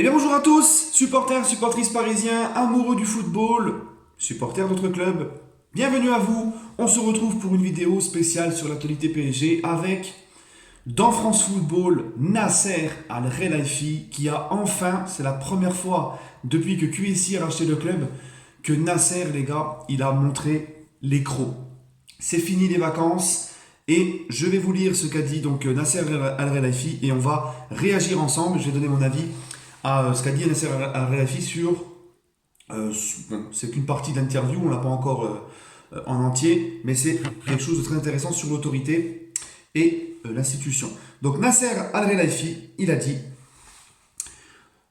Eh bien bonjour à tous, supporters, supportrices parisiens, amoureux du football, supporters d'autres clubs. Bienvenue à vous, on se retrouve pour une vidéo spéciale sur l'actualité PSG avec, dans France Football, Nasser Al-Khelaifi qui a enfin, c'est la première fois depuis que QSI a racheté le club, que Nasser, les gars, il a montré les crocs. C'est fini les vacances et je vais vous lire ce qu'a dit donc Nasser Al-Khelaifi et on va réagir ensemble. Je vais donner mon avis à ce qu'a dit Nasser Al-Khelaifi sur. Bon, c'est qu'une partie de l'interview, on l'a pas encore en entier, mais c'est quelque chose de très intéressant sur l'autorité et l'institution. Donc Nasser Al-Khelaifi, il a dit: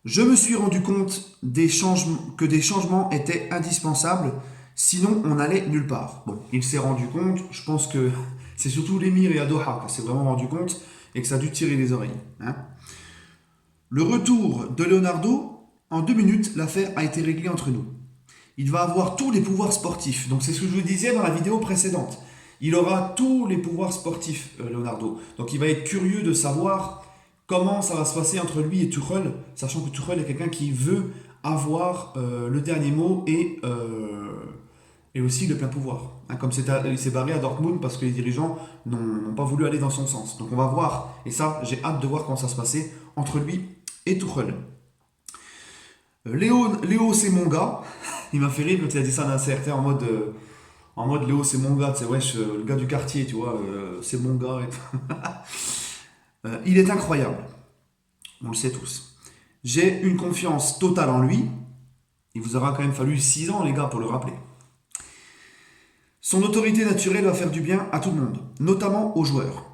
je me suis rendu compte que des changements étaient indispensables, sinon on n'allait nulle part. Bon, il s'est rendu compte, je pense que c'est surtout l'émir et à Doha qui s'est vraiment rendu compte et que ça a dû tirer les oreilles. Hein. Le retour de Leonardo, en 2 minutes, l'affaire a été réglée entre nous. Il va avoir tous les pouvoirs sportifs. Donc c'est ce que je vous disais dans la vidéo précédente. Il aura tous les pouvoirs sportifs, Leonardo. Donc il va être curieux de savoir comment ça va se passer entre lui et Tuchel, sachant que Tuchel est quelqu'un qui veut avoir le dernier mot et aussi le plein pouvoir. Hein, comme il s'est barré à Dortmund parce que les dirigeants n'ont pas voulu aller dans son sens. Donc on va voir, et ça j'ai hâte de voir comment ça se passer entre lui et Tuchel. Léo c'est mon gars. Il m'a fait rire quand il a dit ça d'un certain en mode Léo c'est mon gars, tu sais, wesh, le gars du quartier, tu vois, c'est mon gars. Il est incroyable, on le sait tous. J'ai une confiance totale en lui. Il vous aura quand même fallu 6 ans, les gars, pour le rappeler. Son autorité naturelle va faire du bien à tout le monde, notamment aux joueurs.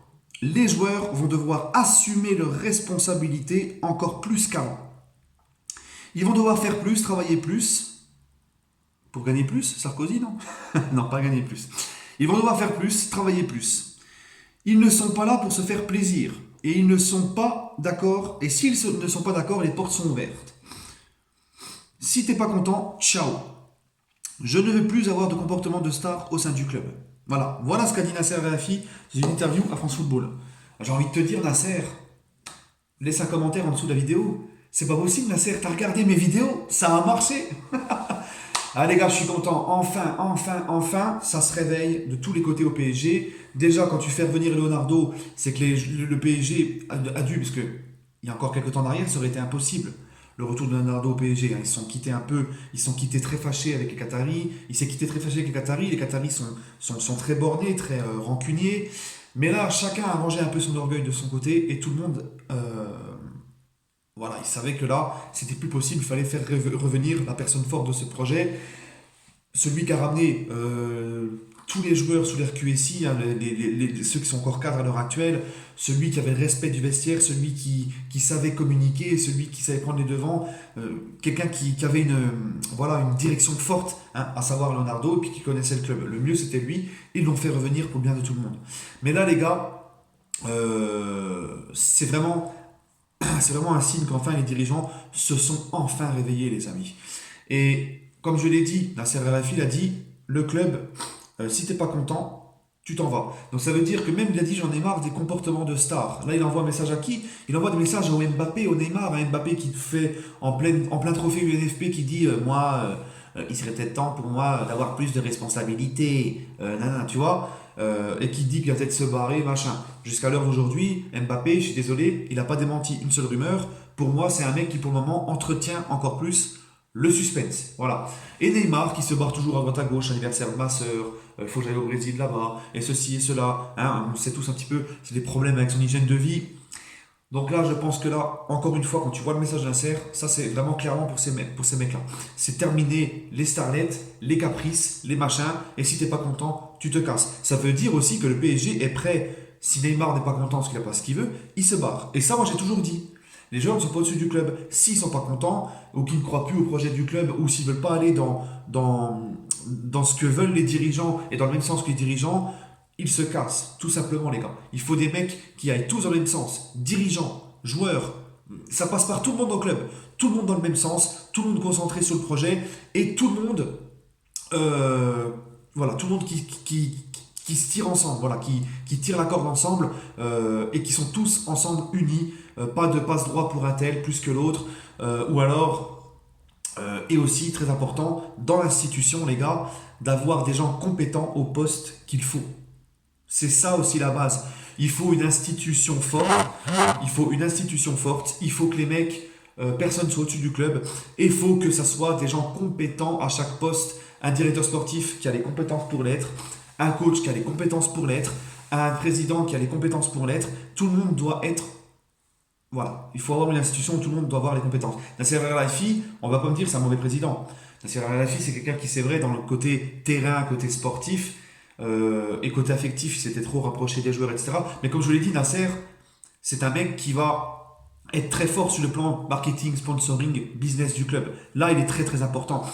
Les joueurs vont devoir assumer leurs responsabilités encore plus qu'avant. Ils vont devoir faire plus, travailler plus. Pour gagner plus, Sarkozy, non? Non, pas gagner plus. Ils vont devoir faire plus, travailler plus. Ils ne sont pas là pour se faire plaisir. Et ils ne sont pas d'accord. Et s'ils ne sont pas d'accord, les portes sont ouvertes. Si t'es pas content, ciao. Je ne veux plus avoir de comportement de star au sein du club. Voilà ce qu'a dit Nasser Al-Khelaifi dans une interview à France Football. J'ai envie de te dire, Nasser, laisse un commentaire en dessous de la vidéo. C'est pas possible, Nasser, t'as regardé mes vidéos, ça a marché. Ah les gars, je suis content. Enfin, ça se réveille de tous les côtés au PSG. Déjà, quand tu fais revenir Leonardo, c'est que le PSG a dû, parce que il y a encore quelques temps en arrière, ça aurait été impossible. Le retour de Leonardo au PSG, hein. Ils se sont quittés ils sont quittés très fâchés avec les Qataris. Il s'est quitté très fâché avec les Qataris. Les Qataris sont très bornés, très rancuniers. Mais là, chacun a rangé un peu son orgueil de son côté et tout le monde, voilà, il savait que là, c'était plus possible. Il fallait faire revenir la personne forte de ce projet, celui qui a ramené tous les joueurs sous l'RQSI, hein, ceux qui sont encore cadres à l'heure actuelle, celui qui avait le respect du vestiaire, celui qui savait communiquer, celui qui savait prendre les devants, quelqu'un qui avait voilà, une direction forte, hein, à savoir Leonardo, et puis qui connaissait le club. Le mieux, c'était lui. Ils l'ont fait revenir pour le bien de tout le monde. Mais là, les gars, c'est vraiment un signe qu'enfin les dirigeants se sont enfin réveillés, les amis. Et comme je l'ai dit, Nasser Al-Khelaifi a dit, le club, si t'es pas content, tu t'en vas. Donc ça veut dire que même il a dit, j'en ai marre des comportements de stars. Là, il envoie un message à qui? Il envoie des messages au Mbappé, au Neymar, à Mbappé qui fait en plein trophée UNFP qui dit, moi, il serait peut-être temps pour moi d'avoir plus de responsabilités, tu vois, et qui dit qu'il va peut-être se barrer, machin. Jusqu'à l'heure d'aujourd'hui, Mbappé, je suis désolé, il n'a pas démenti une seule rumeur. Pour moi, c'est un mec qui, pour le moment, entretient encore plus le suspense. Voilà. Et Neymar, qui se barre toujours à droite à gauche, anniversaire de ma soeur, il faut que j'aille au Brésil là-bas, et ceci et cela. Hein, on sait tous un petit peu, c'est des problèmes avec son hygiène de vie. Donc là, je pense que là, encore une fois, quand tu vois le message d'Inser, ça c'est vraiment clairement pour ces mecs-là. C'est terminé les starlettes, les caprices, les machins, et si t'es pas content, tu te casses. Ça veut dire aussi que le PSG est prêt, si Neymar n'est pas content parce qu'il n'a pas ce qu'il veut, il se barre. Et ça, moi j'ai toujours dit. Les joueurs ne sont pas au-dessus du club. S'ils sont pas contents, ou qu'ils ne croient plus au projet du club, ou s'ils veulent pas aller dans ce que veulent les dirigeants, et dans le même sens que les dirigeants, ils se cassent, tout simplement les gars. Il faut des mecs qui aillent tous dans le même sens. Dirigeants, joueurs, ça passe par tout le monde au club. Tout le monde dans le même sens, tout le monde concentré sur le projet, et tout le monde, voilà, tout le monde qui se tirent ensemble, voilà, qui tirent la corde ensemble et qui sont tous ensemble unis. Pas de passe droit pour un tel plus que l'autre. Ou alors, et aussi très important, dans l'institution, les gars, d'avoir des gens compétents au poste qu'il faut. C'est ça aussi la base. Il faut une institution forte. Il faut une institution forte. Il faut que les mecs, personne soit au-dessus du club. Et il faut que ça soit des gens compétents à chaque poste. Un directeur sportif qui a les compétences pour l'être. Un coach qui a les compétences pour l'être. Un président qui a les compétences pour l'être. Tout le monde doit être. Voilà. Il faut avoir une institution où tout le monde doit avoir les compétences. Nasser Al-Khelaifi, on va pas me dire c'est un mauvais président. Nasser Al-Khelaifi, c'est quelqu'un qui, c'est vrai, dans le côté terrain, côté sportif, et côté affectif, il s'était trop rapproché des joueurs, etc. Mais comme je vous l'ai dit, Nasser, c'est un mec qui va être très fort sur le plan marketing, sponsoring, business du club. Là, il est très très important.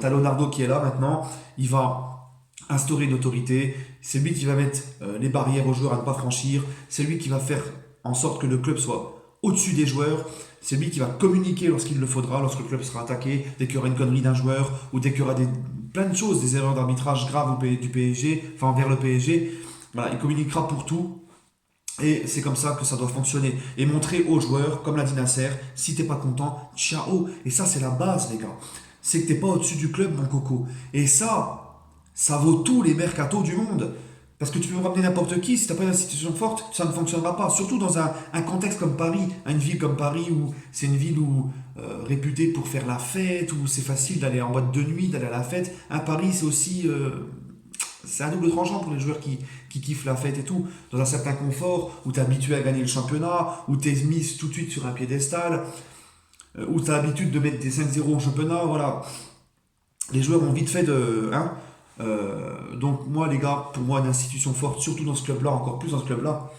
T'as Leonardo qui est là maintenant, il va instaurer une autorité, c'est lui qui va mettre les barrières aux joueurs à ne pas franchir, c'est lui qui va faire en sorte que le club soit au-dessus des joueurs, c'est lui qui va communiquer lorsqu'il le faudra, lorsque le club sera attaqué, dès qu'il y aura une connerie d'un joueur, ou dès qu'il y aura plein de choses, des erreurs d'arbitrage graves du PSG, enfin envers le PSG. Voilà, il communiquera pour tout. Et c'est comme ça que ça doit fonctionner. Et montrer aux joueurs, comme l'a dit Nasser, si t'es pas content, ciao. Et ça, c'est la base, les gars. C'est que t'es pas au-dessus du club, mon coco. Et ça vaut tous les mercatos du monde. Parce que tu peux ramener n'importe qui, si tu n'as pas une institution forte, ça ne fonctionnera pas. Surtout dans un contexte comme Paris, une ville comme Paris, où c'est une ville réputée pour faire la fête, où c'est facile d'aller en boîte de nuit, d'aller à la fête. À Paris, c'est aussi... c'est un double tranchant pour les joueurs qui kiffent la fête et tout. Dans un certain confort, où tu es habitué à gagner le championnat, où tu es mis tout de suite sur un piédestal, où tu as l'habitude de mettre des 5-0 au championnat, voilà. Les joueurs ont vite fait de... Hein, donc moi les gars, pour moi une institution forte, surtout dans ce club-là, encore plus dans ce club-là,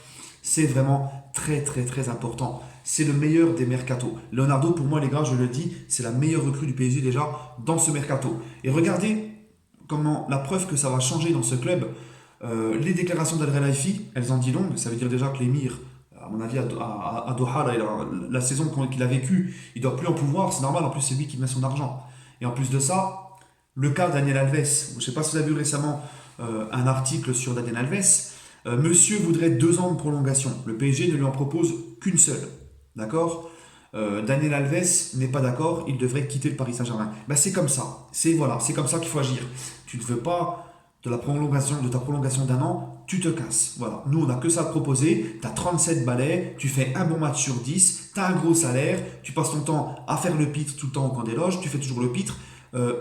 c'est vraiment très très très important. C'est le meilleur des mercatos. Leonardo, pour moi les gars, je le dis, c'est la meilleure recrue du PSG déjà dans ce mercato. Et regardez comment la preuve que ça va changer dans ce club. Les déclarations d'Al Khelaifi, elles en disent long. Ça veut dire déjà que l'émir, à mon avis, à Doha, là, la saison qu'il a vécue, il doit plus en pouvoir, c'est normal, en plus c'est lui qui met son argent. Et en plus de ça, le cas Daniel Alves, je ne sais pas si vous avez vu récemment un article sur Daniel Alves, monsieur voudrait 2 ans de prolongation. Le PSG ne lui en propose qu'une seule. D'accord. Daniel Alves n'est pas d'accord, il devrait quitter le Paris Saint-Germain. Ben, c'est comme ça. Voilà, c'est comme ça qu'il faut agir. Tu ne veux pas de ta prolongation d'1 an, tu te casses. Voilà. Nous, on n'a que ça à te proposer. Tu as 37 balais, tu fais un bon match sur 10, tu as un gros salaire, tu passes ton temps à faire le pitre tout le temps au camp des loges, tu fais toujours le pitre.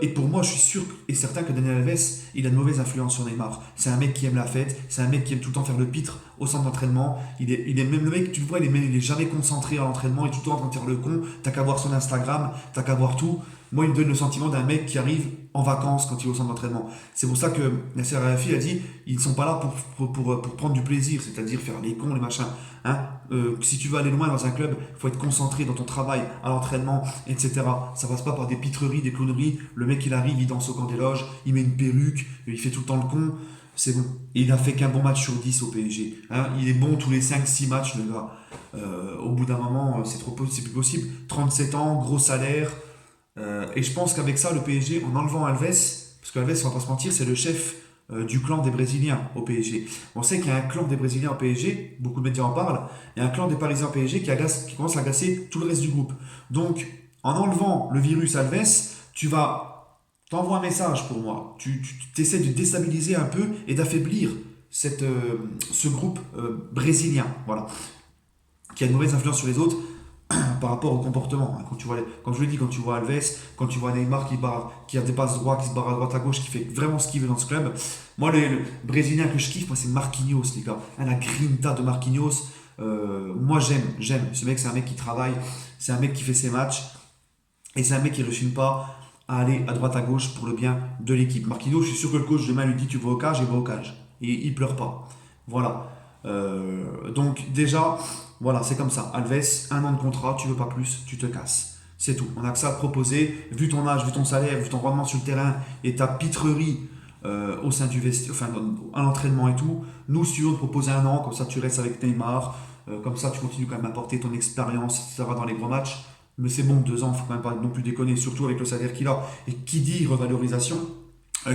Et pour moi, je suis sûr et certain que Daniel Alves, il a une mauvaise influence sur Neymar. C'est un mec qui aime la fête, c'est un mec qui aime tout le temps faire le pitre au centre d'entraînement. Il est même le mec, tu le vois, il est jamais concentré à l'entraînement, il est tout le temps en train de faire le con. T'as qu'à voir son Instagram, t'as qu'à voir tout. Moi, il me donne le sentiment d'un mec qui arrive en vacances quand il est au centre d'entraînement. C'est pour ça que Nasser Al-Khelaifi a dit ils ne sont pas là pour prendre du plaisir, c'est-à-dire faire les cons, les machins. Hein, si tu veux aller loin dans un club, il faut être concentré dans ton travail, à l'entraînement, etc. Ça passe pas par des pitreries, des clowneries. Le mec, il arrive, il danse au camp des loges, il met une perruque, il fait tout le temps le con. C'est bon. Et il n'a fait qu'un bon match sur 10 au PSG. Hein, il est bon tous les 5-6 matchs, le gars. Au bout d'un moment, c'est plus possible. 37 ans, gros salaire. Et je pense qu'avec ça, le PSG, en enlevant Alves, parce qu'Alves, on va pas se mentir, c'est le chef du clan des Brésiliens au PSG. On sait qu'il y a un clan des Brésiliens au PSG, beaucoup de médias en parlent, il y a un clan des Parisiens au PSG qui commence à agacer tout le reste du groupe. Donc, en enlevant le virus Alves, t'envoies un message pour moi. Tu essaies de déstabiliser un peu et d'affaiblir ce groupe brésilien, voilà, qui a une mauvaise influence sur les autres par rapport au comportement. Quand tu vois, comme je l'ai dit, quand tu vois Alves, quand tu vois Neymar qui a des passes droits, qui se barre à droite à gauche, qui fait vraiment ce qu'il veut dans ce club. Moi, le Brésilien que je kiffe, moi, c'est Marquinhos, les gars. La grinta de Marquinhos. Moi, j'aime. Ce mec, c'est un mec qui travaille, c'est un mec qui fait ses matchs, et c'est un mec qui ne rechigne pas à aller à droite à gauche pour le bien de l'équipe. Marquinhos, je suis sûr que le coach demain lui dit tu vas au cage, il va au cage. Et il pleure pas. Voilà. Donc déjà, voilà, c'est comme ça. Alves, 1 an de contrat, tu veux pas plus, tu te casses. C'est tout. On a que ça à te proposer. Vu ton âge, vu ton salaire, vu ton rendement sur le terrain et ta pitrerie au sein du vestiaire, enfin à l'entraînement et tout, nous, si tu veux te proposer 1 an, comme ça tu restes avec Neymar, comme ça tu continues quand même à apporter ton expérience, etc. dans les gros matchs. Mais c'est bon, 2 ans, faut quand même pas non plus déconner, surtout avec le salaire qu'il a. Et qui dit revalorisation,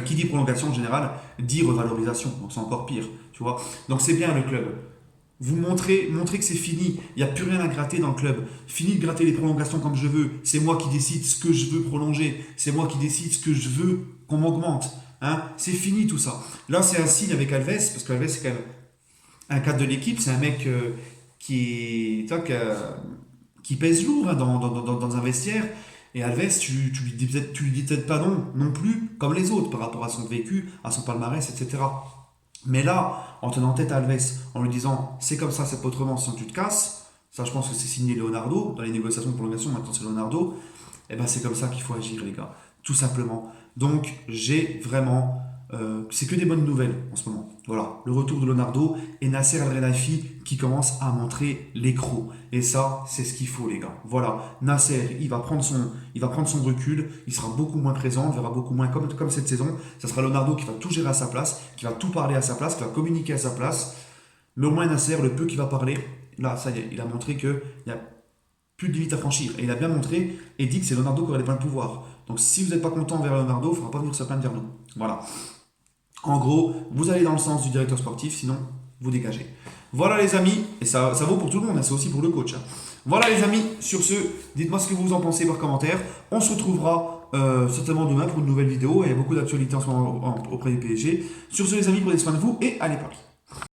Qui dit prolongation en général dit revalorisation, donc c'est encore pire, tu vois. Donc c'est bien le club. Vous montrez que c'est fini, il n'y a plus rien à gratter dans le club. Fini de gratter les prolongations comme je veux, c'est moi qui décide ce que je veux prolonger, c'est moi qui décide ce que je veux qu'on m'augmente. Hein. C'est fini tout ça. Là c'est un signe avec Alves, parce qu'Alves c'est quand même un cadre de l'équipe, c'est un mec qui, tu vois, qui pèse lourd hein, dans un vestiaire. Et Alves, tu lui dis peut-être pas non, non plus, comme les autres, par rapport à son vécu, à son palmarès, etc. Mais là, en tenant tête à Alves, en lui disant c'est comme ça, c'est pas autrement, sinon tu te casses, ça je pense que c'est signé Leonardo, dans les négociations de prolongation, maintenant c'est Leonardo, et ben c'est comme ça qu'il faut agir les gars, tout simplement. Donc j'ai vraiment, c'est que des bonnes nouvelles en ce moment. Voilà, le retour de Leonardo et Nasser Al-Khelaifi qui commence à montrer les crocs. Et ça, c'est ce qu'il faut les gars. Voilà, Nasser, il va prendre son recul, il sera beaucoup moins présent, on verra beaucoup moins comme cette saison. Ça sera Leonardo qui va tout gérer à sa place, qui va tout parler à sa place, qui va communiquer à sa place. Mais au moins Nasser, le peu qu'il va parler, là, ça y est, il a montré qu'il y a plus de limite à franchir. Et il a bien montré et dit que c'est Leonardo qui aurait les pleins de pouvoir. Donc si vous n'êtes pas content envers Leonardo, il ne faudra pas venir se plaindre vers nous. Voilà. En gros, vous allez dans le sens du directeur sportif, sinon vous dégagez. Voilà les amis, et ça vaut pour tout le monde, hein, c'est aussi pour le coach. Hein. Voilà les amis, sur ce, dites-moi ce que vous en pensez par commentaire. On se retrouvera certainement demain pour une nouvelle vidéo, et il y a beaucoup d'actualités en ce moment auprès du PSG. Sur ce les amis, prenez soin de vous et allez Paris.